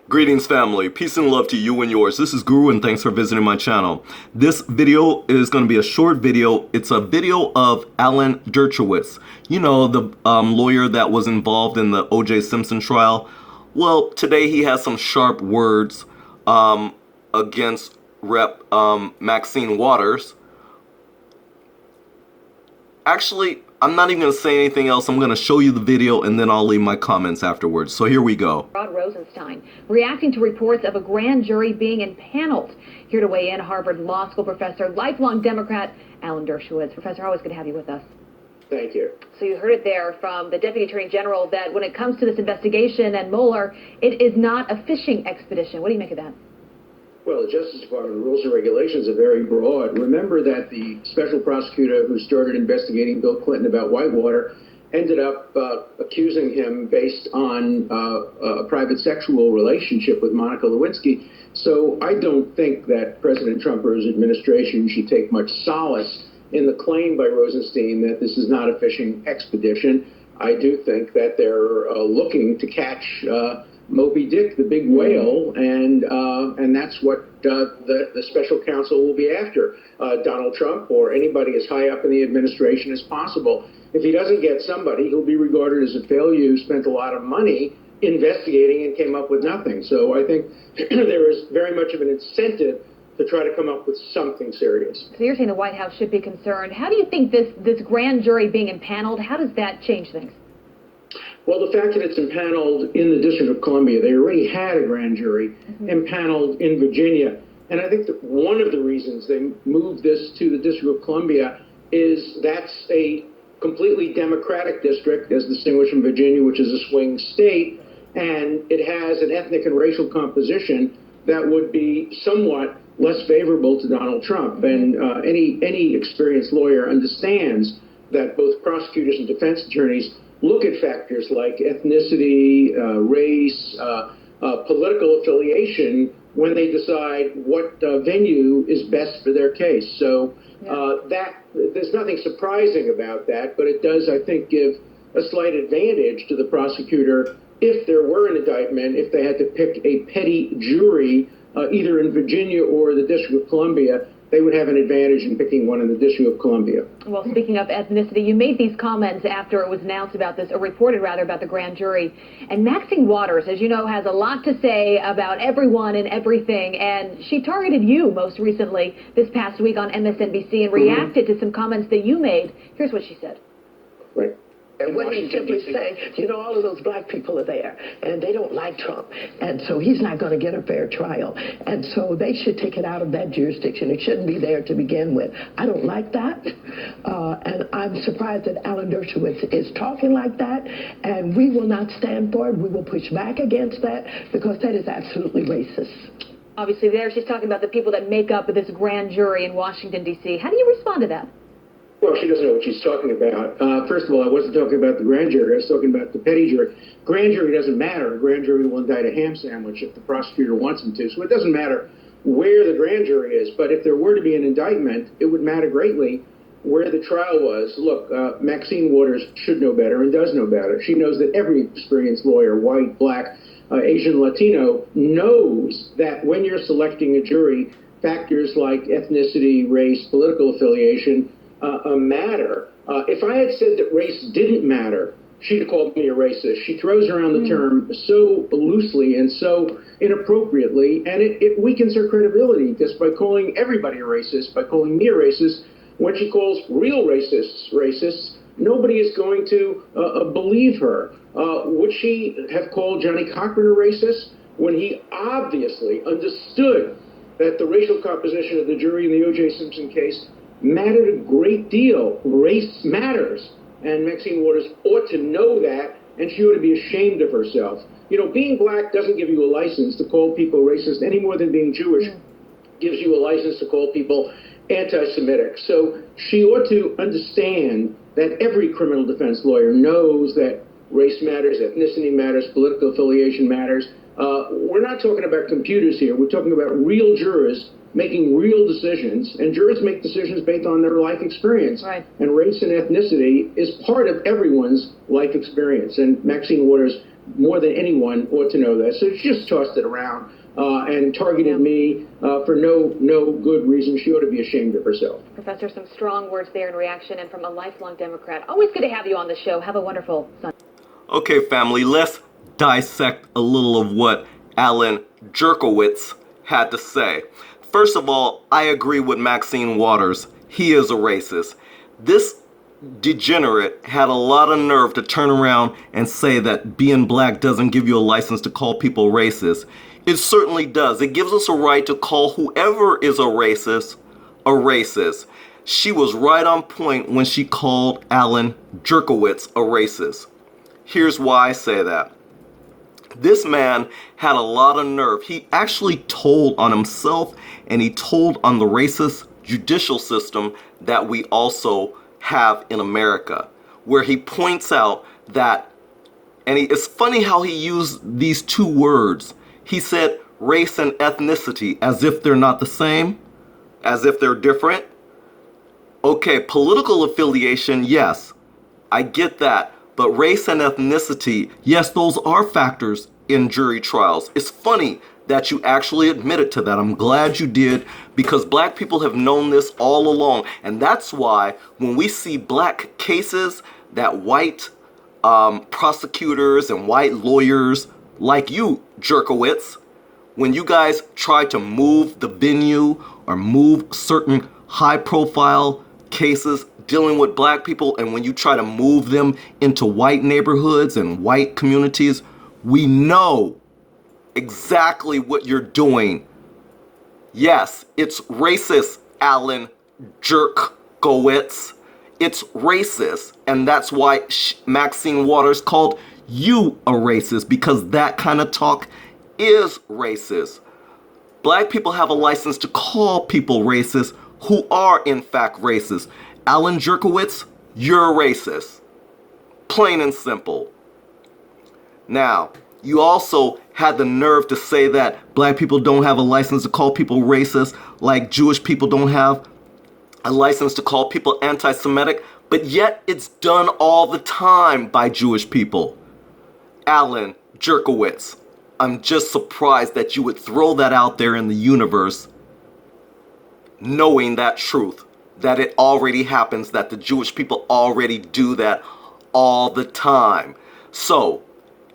Greetings family, peace and love to you and yours. This is Guru and thanks for visiting my channel. This video is going to be a short video. It's a video of Alan Dershowitz. You know, the lawyer that was involved in the O.J. Simpson trial. Well, today he has some sharp words against Rep. Maxine Waters. Actually, I'm not even going to say anything else. I'm going to show you the video and then I'll leave my comments afterwards. So here we go. Rod Rosenstein reacting to reports of a grand jury being impaneled. Here to weigh in, Harvard Law School professor, lifelong Democrat, Alan Dershowitz. Professor, always good to have you with us. Thank you. So you heard it there from the Deputy Attorney General that when it comes to this investigation and Mueller, it is not a fishing expedition. What do you make of that? Well, the Justice Department rules and regulations are very broad. Remember that the special prosecutor who started investigating Bill Clinton about Whitewater ended up accusing him based on a private sexual relationship with Monica Lewinsky. So I don't think that President Trump or his administration should take much solace in the claim by Rosenstein that this is not a fishing expedition. I do think that they're looking to catch Moby Dick, the big whale, and that's what the special counsel will be after, Donald Trump or anybody as high up in the administration as possible. If he doesn't get somebody, he'll be regarded as a failure who spent a lot of money investigating and came up with nothing. So I think there is very much of an incentive to try to come up with something serious. So you're saying the White House should be concerned. How do you think this grand jury being impaneled, how does that change things? Well, the fact that it's impaneled in the District of Columbia, they already had a grand jury impaneled in Virginia. And I think that one of the reasons they moved this to the District of Columbia is that's a completely Democratic district, as distinguished from Virginia, which is a swing state, and it has an ethnic and racial composition that would be somewhat less favorable to Donald Trump. And any experienced lawyer understands that both prosecutors and defense attorneys look at factors like ethnicity, race, political affiliation when they decide what venue is best for their case. So there's nothing surprising about that, but it does, I think, give a slight advantage to the prosecutor if there were an indictment, if they had to pick a petty jury, either in Virginia or the District of Columbia. They would have an advantage in picking one in the District of Columbia. Well, speaking of ethnicity, you made these comments after it was announced about this, or reported rather, about the grand jury. And Maxine Waters, as you know, has a lot to say about everyone and everything. And she targeted you most recently this past week on MSNBC and reacted to some comments that you made. Here's what she said. Right. And what he's simply saying, you know, all of those black people are there, and they don't like Trump, and so he's not going to get a fair trial, and so they should take it out of that jurisdiction. It shouldn't be there to begin with. I don't like that, and I'm surprised that Alan Dershowitz is talking like that, and we will not stand for it. We will push back against that, because that is absolutely racist. Obviously there she's talking about the people that make up this grand jury in Washington, D.C. How do you respond to that? Well, she doesn't know what she's talking about. First of all, I wasn't talking about the grand jury. I was talking about the petty jury. Grand jury doesn't matter. A grand jury will indict a ham sandwich if the prosecutor wants him to. So it doesn't matter where the grand jury is. But if there were to be an indictment, it would matter greatly where the trial was. Look, Maxine Waters should know better and does know better. She knows that every experienced lawyer, white, black, Asian, Latino, knows that when you're selecting a jury, factors like ethnicity, race, political affiliation, matter. If I had said that race didn't matter, she'd have called me a racist. She throws around the term so loosely and so inappropriately, and it weakens her credibility just by calling everybody a racist, by calling me a racist. When she calls real racists, nobody is going to believe her. Would she have called Johnny Cochran a racist when he obviously understood that the racial composition of the jury in the O.J. Simpson case mattered a great deal? Race matters, and Maxine Waters ought to know that, and she ought to be ashamed of herself. You know, being black doesn't give you a license to call people racist any more than being Jewish gives you a license to call people anti-Semitic. So she ought to understand that every criminal defense lawyer knows that race matters, ethnicity matters, political affiliation matters. We're not talking about computers here. We're talking about real jurors making real decisions, and jurors make decisions based on their life experience. Right. And race and ethnicity is part of everyone's life experience, and Maxine Waters more than anyone, ought to know that. So she just tossed it around and targeted me for no good reason. She ought to be ashamed of herself. Professor, some strong words there in reaction, and from a lifelong Democrat. Always good to have you on the show. Have a wonderful Sunday. Okay, family, let's dissect a little of what Alan Jerkowitz had to say. First of all, I agree with Maxine Waters. He is a racist. This degenerate had a lot of nerve to turn around and say that being black doesn't give you a license to call people racist. It certainly does. It gives us a right to call whoever is a racist a racist. She was right on point when she called Alan Jerkowitz a racist. Here's why I say that. This man had a lot of nerve. He actually told on himself, and he told on the racist judicial system that we also have in America, where he points out that, and it's funny how he used these two words. He said race and ethnicity as if they're not the same, as if they're different. Okay, political affiliation, yes, I get that. But race and ethnicity, yes, those are factors in jury trials. It's funny that you actually admitted to that. I'm glad you did, because black people have known this all along. And that's why when we see black cases that white prosecutors and white lawyers like you, Jerkowitz, when you guys try to move the venue or move certain high-profile cases dealing with black people, and when you try to move them into white neighborhoods and white communities, we know exactly what you're doing. Yes, it's racist, Alan Jerkowitz. It's racist, and that's why Maxine Waters called you a racist, because that kind of talk is racist. Black people have a license to call people racist who are in fact racist. Alan Jerkowitz, you're a racist. Plain and simple. Now, you also had the nerve to say that black people don't have a license to call people racist, like Jewish people don't have a license to call people anti-Semitic, but yet it's done all the time by Jewish people. Alan Jerkowitz, I'm just surprised that you would throw that out there in the universe, knowing that truth, that it already happens, that the Jewish people already do that all the time. So,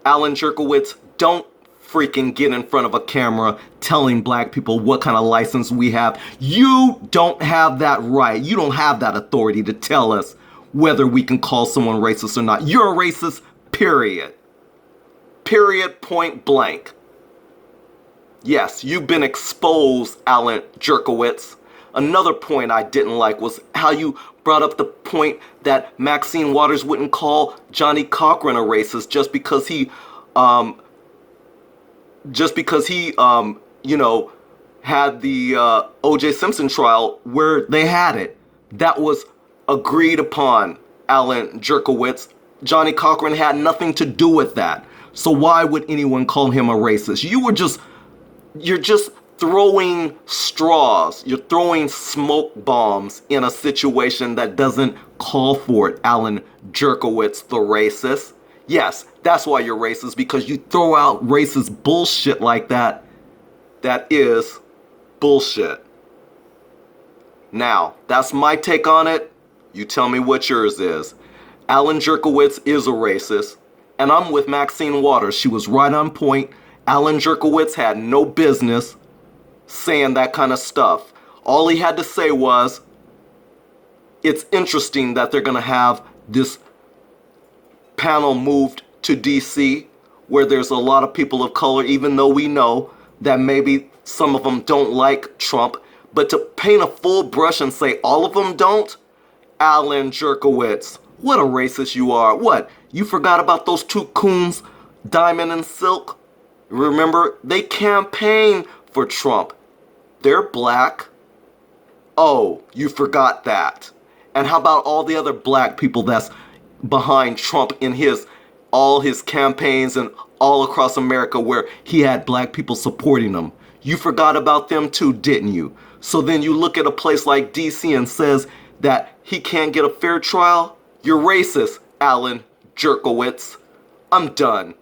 Alan Jerkowitz, don't freaking get in front of a camera telling black people what kind of license we have. You don't have that right. You don't have that authority to tell us whether we can call someone racist or not. You're a racist, period. Period, point blank. Yes, you've been exposed, Alan Jerkowitz. Another point I didn't like was how you brought up the point that Maxine Waters wouldn't call Johnny Cochran a racist just because he had the O.J. Simpson trial where they had it. That was agreed upon, Alan Jerkowitz. Johnny Cochran had nothing to do with that. So why would anyone call him a racist? You're just throwing straws. You're throwing smoke bombs in a situation that doesn't call for it, Alan Jerkowitz, the racist. Yes, that's why you're racist, because you throw out racist bullshit like that. That is bullshit. Now, that's my take on it. You tell me what yours is. Alan Jerkowitz is a racist, and I'm with Maxine Waters. She was right on point. Alan Jerkowitz had no business saying that kind of stuff. All he had to say was, it's interesting that they're going to have this panel moved to DC, where there's a lot of people of color, even though we know that maybe some of them don't like Trump. But to paint a full brush and say all of them don't? Alan Jerkowitz, what a racist you are. What, you forgot about those two coons, Diamond and Silk? Remember, they campaigned for Trump. They're black. Oh, you forgot that. And how about all the other black people that's behind Trump in all his campaigns and all across America where he had black people supporting him? You forgot about them too, didn't you? So then you look at a place like DC and says that he can't get a fair trial? You're racist, Alan Jerkowitz. I'm done.